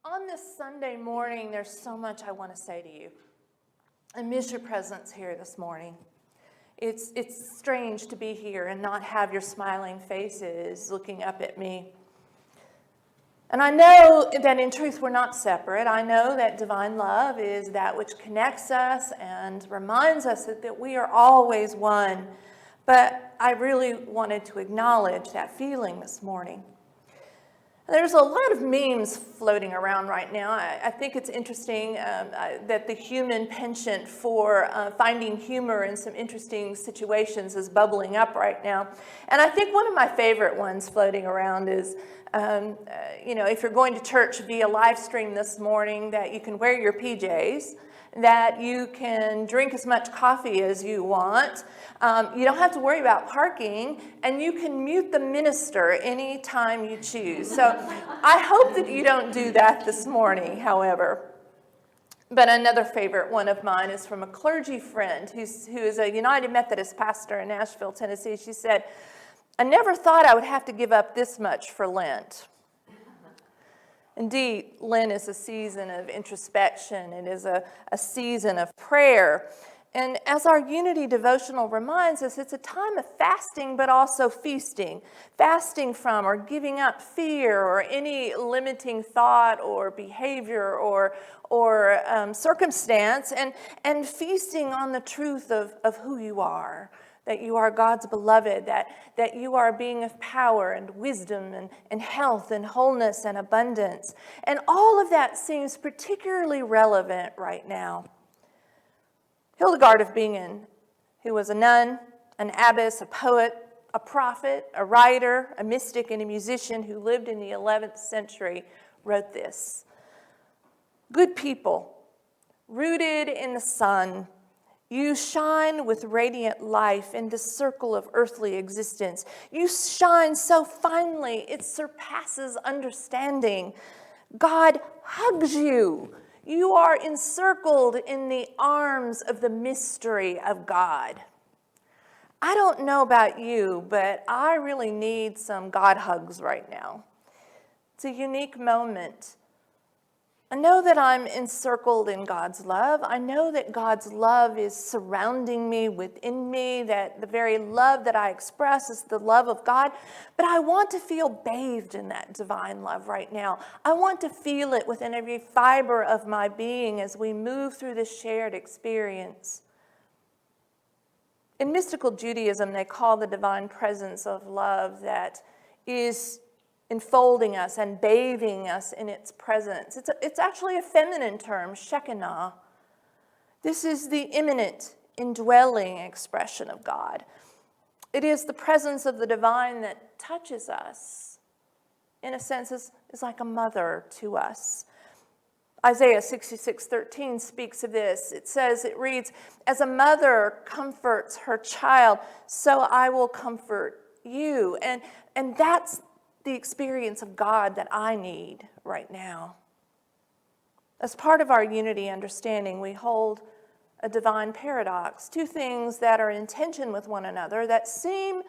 On this Sunday morning, there's so much I want to say to you. I miss your presence here this morning. It's strange to be here and not have your smiling faces looking up at me. And I know that in truth we're not separate. I know that divine love is that which connects us and reminds us that we are always one. But I really wanted to acknowledge that feeling this morning. There's a lot of memes floating around right now. I think it's interesting that the human penchant for finding humor in some interesting situations is bubbling up right now. And I think one of my favorite ones floating around is, if you're going to church via live stream this morning, that you can wear your PJs, that you can drink as much coffee as you want. You don't have to worry about parking, and you can mute the minister anytime you choose. So I hope that you don't do that this morning, however. But another favorite one of mine is from a clergy friend who is a United Methodist pastor in Nashville, Tennessee. She said, "I never thought I would have to give up this much for Lent." Indeed, Lent is a season of introspection. It is a season of prayer. And as our Unity devotional reminds us, it's a time of fasting, but also feasting. Fasting from or giving up fear or any limiting thought or behavior or circumstance, and feasting on the truth of who you are. That you are God's beloved, that you are a being of power and wisdom and health and wholeness and abundance. And all of that seems particularly relevant right now. Hildegard of Bingen, who was a nun, an abbess, a poet, a prophet, a writer, a mystic, and a musician who lived in the 11th century, wrote this: "Good people, rooted in the sun, you shine with radiant life in the circle of earthly existence. You shine so finely it surpasses understanding. God hugs you. You are encircled in the arms of the mystery of God." I don't know about you, but I really need some God hugs right now. It's a unique moment. I know that I'm encircled in God's love. I know that God's love is surrounding me, within me, that the very love that I express is the love of God. But I want to feel bathed in that divine love right now. I want to feel it within every fiber of my being as we move through this shared experience. In mystical Judaism, they call the divine presence of love that is enfolding us and bathing us in its presence. It's actually a feminine term, Shekinah. This is the immanent, indwelling expression of God. It is the presence of the divine that touches us. In a sense, is like a mother to us. Isaiah 66:13 speaks of this. It reads, "As a mother comforts her child, so I will comfort you." And that's the experience of God that I need right now. As part of our unity understanding, we hold a divine paradox, two things that are in tension with one another, that seem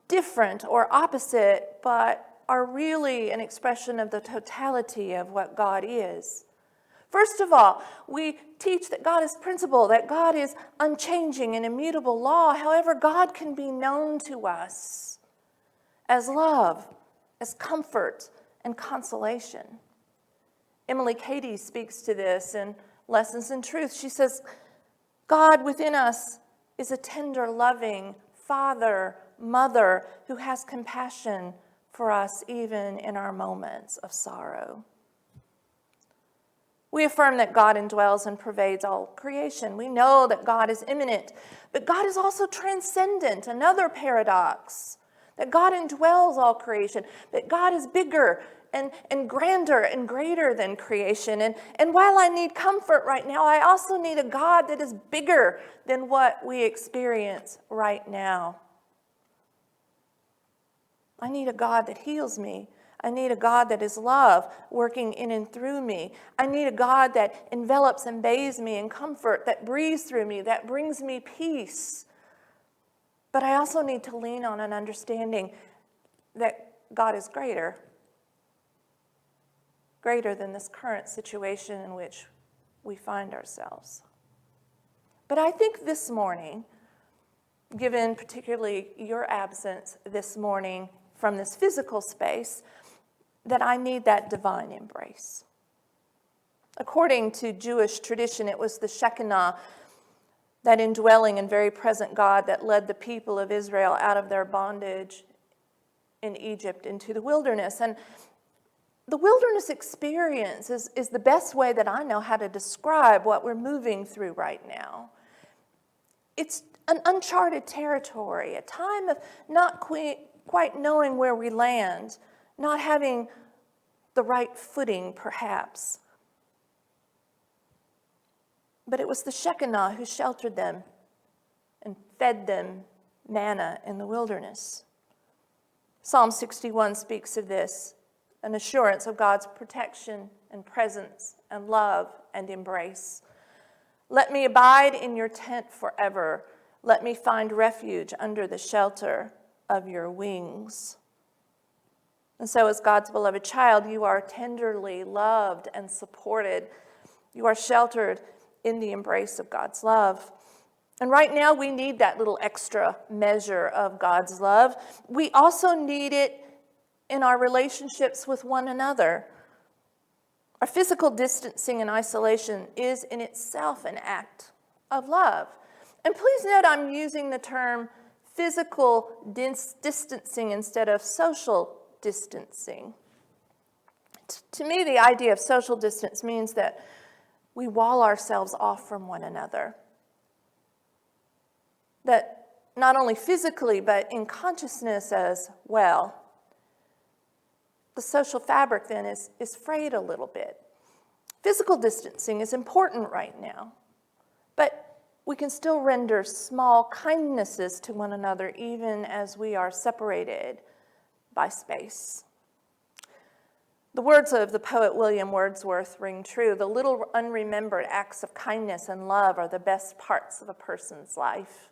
different or opposite, but are really an expression of the totality of what God is. First of all, we teach that God is principle, that God is unchanging and immutable law. However, God can be known to us as love, as comfort and consolation. Emily Cady speaks to this in Lessons in Truth. She says, God within us is a tender, loving father, mother who has compassion for us even in our moments of sorrow. We affirm that God indwells and pervades all creation. We know that God is immanent, but God is also transcendent, another paradox. That God indwells all creation, that God is bigger and grander and greater than creation. And while I need comfort right now, I also need a God that is bigger than what we experience right now. I need a God that heals me. I need a God that is love, working in and through me. I need a God that envelops and bathes me in comfort, that breathes through me, that brings me peace. But I also need to lean on an understanding that God is greater. greater than this current situation in which we find ourselves. But I think this morning, given particularly your absence this morning from this physical space, that I need that divine embrace. According to Jewish tradition, it was the Shekinah, that indwelling and very present God that led the people of Israel out of their bondage in Egypt into the wilderness. And the wilderness experience is the best way that I know how to describe what we're moving through right now. It's an uncharted territory, a time of not quite knowing where we land, not having the right footing, perhaps. But it was the Shekinah who sheltered them and fed them manna in the wilderness. Psalm 61 speaks of this, an assurance of God's protection and presence and love and embrace. Let me abide in your tent forever. Let me find refuge under the shelter of your wings. And so as God's beloved child, you are tenderly loved and supported. You are sheltered in the embrace of God's love. And right now we need that little extra measure of God's love. We also need it in our relationships with one another. Our physical distancing and isolation is in itself an act of love. And please note I'm using the term physical distancing instead of social distancing. To me, the idea of social distance means that we wall ourselves off from one another. That not only physically, but in consciousness as well. The social fabric then is frayed a little bit. Physical distancing is important right now, but we can still render small kindnesses to one another even as we are separated by space. The words of the poet William Wordsworth ring true. The little unremembered acts of kindness and love are the best parts of a person's life.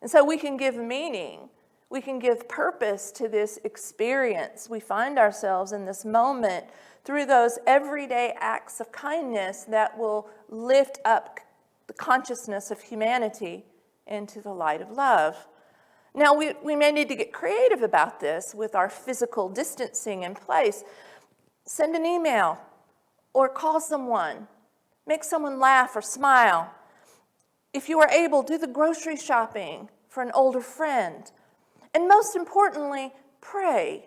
And so we can give meaning, we can give purpose to this experience. We find ourselves in this moment through those everyday acts of kindness that will lift up the consciousness of humanity into the light of love. Now, we may need to get creative about this with our physical distancing in place. Send an email or call someone. Make someone laugh or smile. If you are able, do the grocery shopping for an older friend. And most importantly, pray.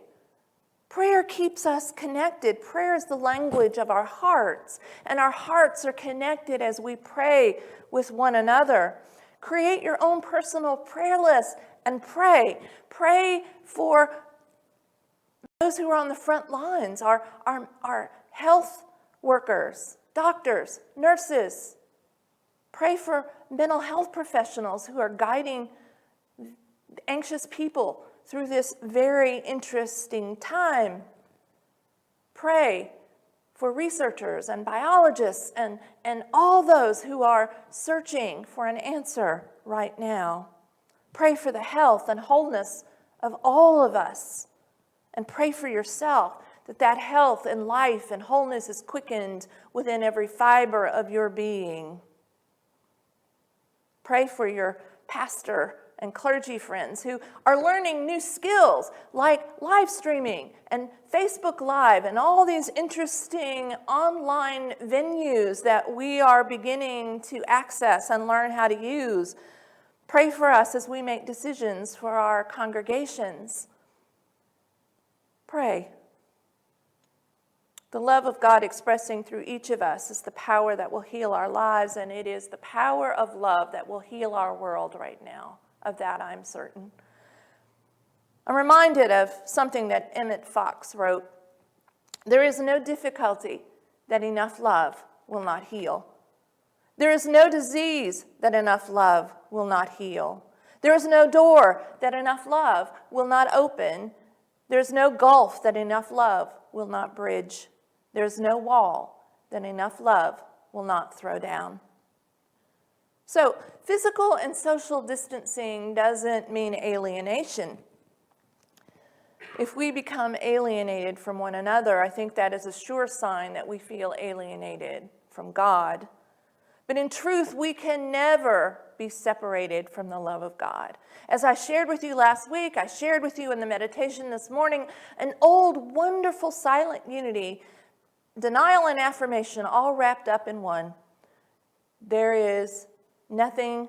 Prayer keeps us connected. Prayer is the language of our hearts, and our hearts are connected as we pray with one another. Create your own personal prayer list and pray. Pray for those who are on the front lines, our health workers, doctors, nurses. Pray for mental health professionals who are guiding anxious people through this very interesting time. Pray for researchers and biologists and all those who are searching for an answer right now. Pray for the health and wholeness of all of us. And pray for yourself that health and life and wholeness is quickened within every fiber of your being. Pray for your pastor and clergy friends who are learning new skills like live streaming and Facebook Live and all these interesting online venues that we are beginning to access and learn how to use. Pray for us as we make decisions for our congregations. Pray. The love of God expressing through each of us is the power that will heal our lives, and it is the power of love that will heal our world right now. Of that, I'm certain. I'm reminded of something that Emmett Fox wrote. There is no difficulty that enough love will not heal. There is no disease that enough love will not heal. There is no door that enough love will not open. There's no gulf that enough love will not bridge. There's no wall that enough love will not throw down. So, physical and social distancing doesn't mean alienation. If we become alienated from one another, I think that is a sure sign that we feel alienated from God. But in truth, we can never be separated from the love of God. As I shared with you last week, I shared with you in the meditation this morning, an old, wonderful, silent unity, denial and affirmation all wrapped up in one. There is nothing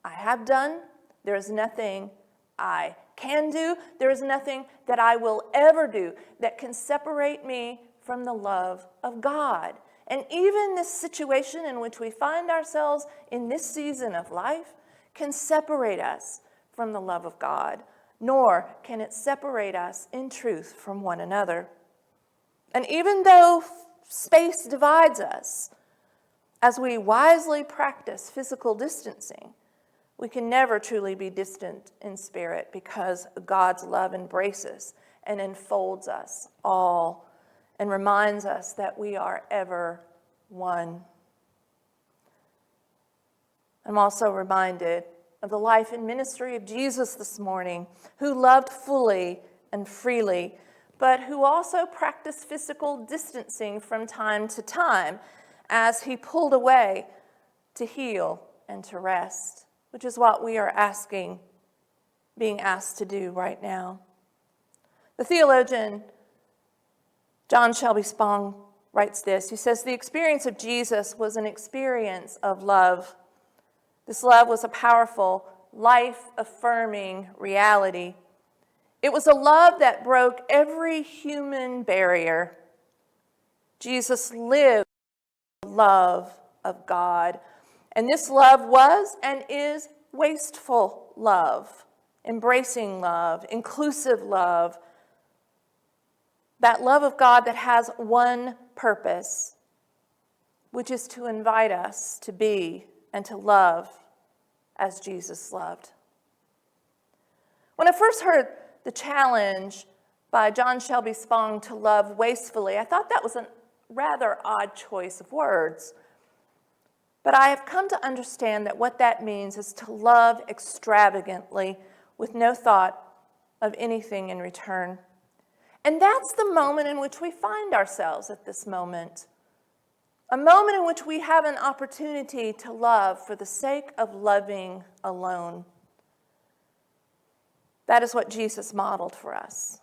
I have done. There is nothing I can do. There is nothing that I will ever do that can separate me from the love of God. And even this situation in which we find ourselves in this season of life can separate us from the love of God, nor can it separate us in truth from one another. And even though space divides us, as we wisely practice physical distancing, we can never truly be distant in spirit because God's love embraces and enfolds us all and reminds us that we are ever one. I'm also reminded of the life and ministry of Jesus this morning, who loved fully and freely, but who also practiced physical distancing from time to time as he pulled away to heal and to rest, which is what we are being asked to do right now. The theologian John Shelby Spong writes this. He says, the experience of Jesus was an experience of love. This love was a powerful, life-affirming reality. It was a love that broke every human barrier. Jesus lived the love of God. And this love was and is wasteful love, embracing love, inclusive love, that love of God that has one purpose, which is to invite us to be and to love as Jesus loved. When I first heard the challenge by John Shelby Spong to love wastefully, I thought that was a rather odd choice of words. But I have come to understand that what that means is to love extravagantly with no thought of anything in return. And that's the moment in which we find ourselves at this moment. A moment in which we have an opportunity to love for the sake of loving alone. That is what Jesus modeled for us.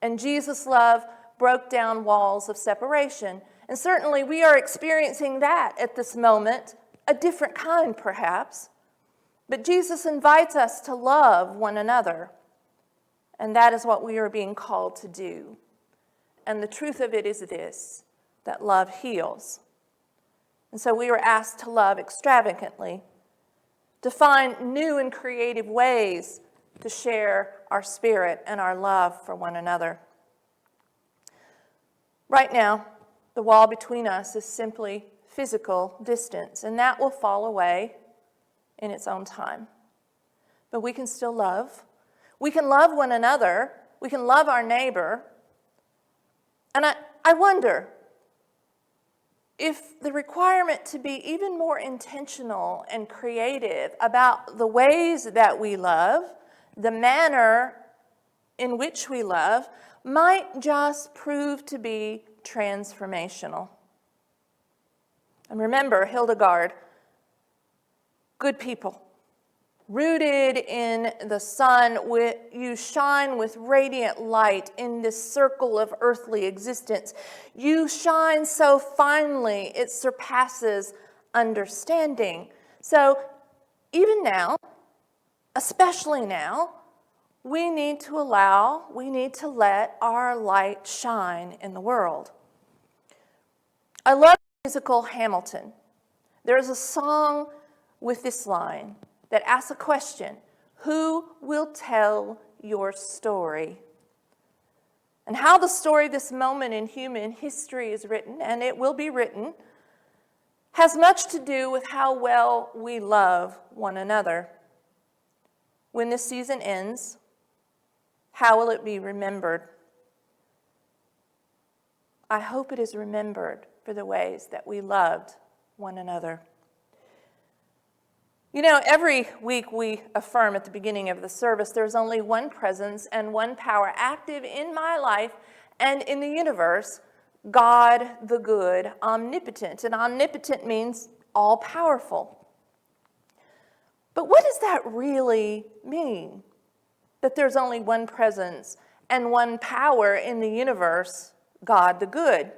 And Jesus' love broke down walls of separation. And certainly we are experiencing that at this moment, a different kind perhaps. But Jesus invites us to love one another. And that is what we are being called to do. And the truth of it is this, that love heals. And so we were asked to love extravagantly, to find new and creative ways to share our spirit and our love for one another. Right now, the wall between us is simply physical distance, and that will fall away in its own time. But we can still love. We can love one another. We can love our neighbor. And I wonder if the requirement to be even more intentional and creative about the ways that we love, the manner in which we love, might just prove to be transformational. And remember, Hildegard, good people, rooted in the sun, you shine with radiant light in this circle of earthly existence. You shine so finely, it surpasses understanding. So even now, especially now, we need to let our light shine in the world. I love the musical Hamilton. There's a song with this line that asks a question: who will tell your story? And how the story of this moment in human history is written, and it will be written, has much to do with how well we love one another. When this season ends, how will it be remembered? I hope it is remembered for the ways that we loved one another. You know, every week we affirm at the beginning of the service, there's only one presence and one power active in my life and in the universe, God the good, omnipotent. And omnipotent means all-powerful. But what does that really mean? That there's only one presence and one power in the universe, God the good.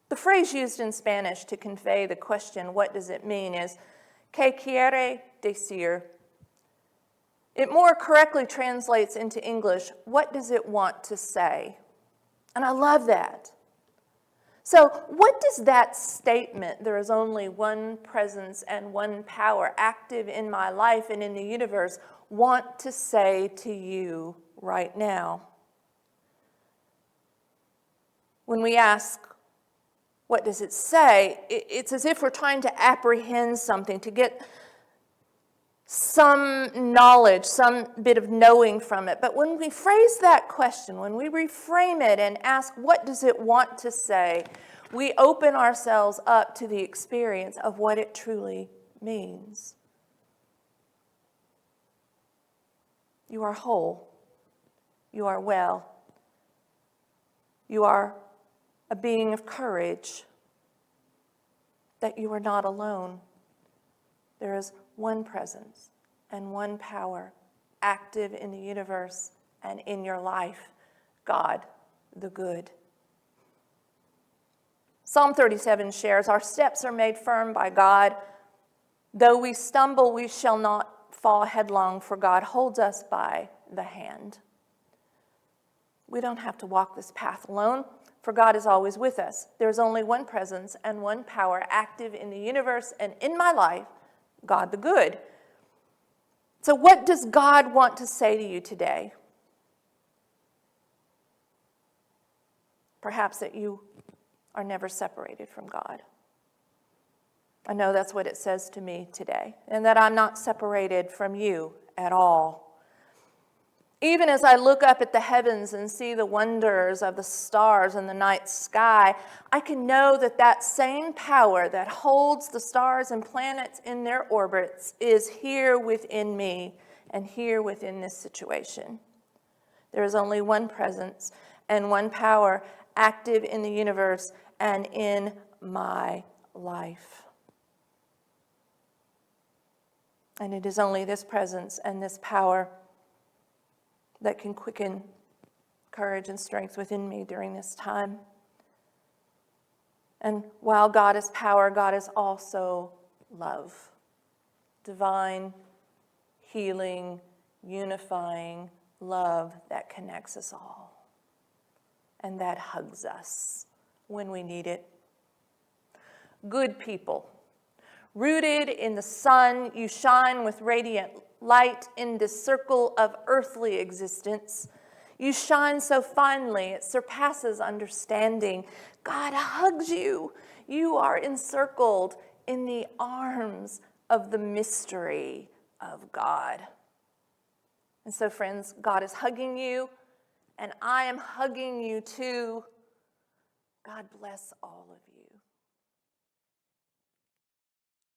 The phrase used in Spanish to convey the question, what does it mean, is ¿qué quiere decir? It more correctly translates into English, what does it want to say? And I love that. So what does that statement, there is only one presence and one power active in my life and in the universe, want to say to you right now? When we ask, what does it say? It's as if we're trying to apprehend something, to get some knowledge, some bit of knowing from it. But when we phrase that question, when we reframe it and ask, what does it want to say? We open ourselves up to the experience of what it truly means. You are whole. You are well. You are a being of courage, that you are not alone. There is one presence and one power active in the universe and in your life, God the good. Psalm 37 shares, our steps are made firm by God. Though we stumble, we shall not fall headlong, for God holds us by the hand. We don't have to walk this path alone, for God is always with us. There's only one presence and one power active in the universe and in my life, God the good. So what does God want to say to you today? Perhaps that you are never separated from God. I know that's what it says to me today, and that I'm not separated from you at all. Even as I look up at the heavens and see the wonders of the stars in the night sky, I can know that that same power that holds the stars and planets in their orbits is here within me and here within this situation. There is only one presence and one power active in the universe and in my life. And it is only this presence and this power that can quicken courage and strength within me during this time. And while God is power, God is also love. Divine, healing, unifying love that connects us all and that hugs us when we need it. Good people, rooted in the sun, you shine with radiant light in this circle of earthly existence. You shine so finely, it surpasses understanding. God hugs you. You are encircled in the arms of the mystery of God. And so, friends, God is hugging you, and I am hugging you too. God bless all of you.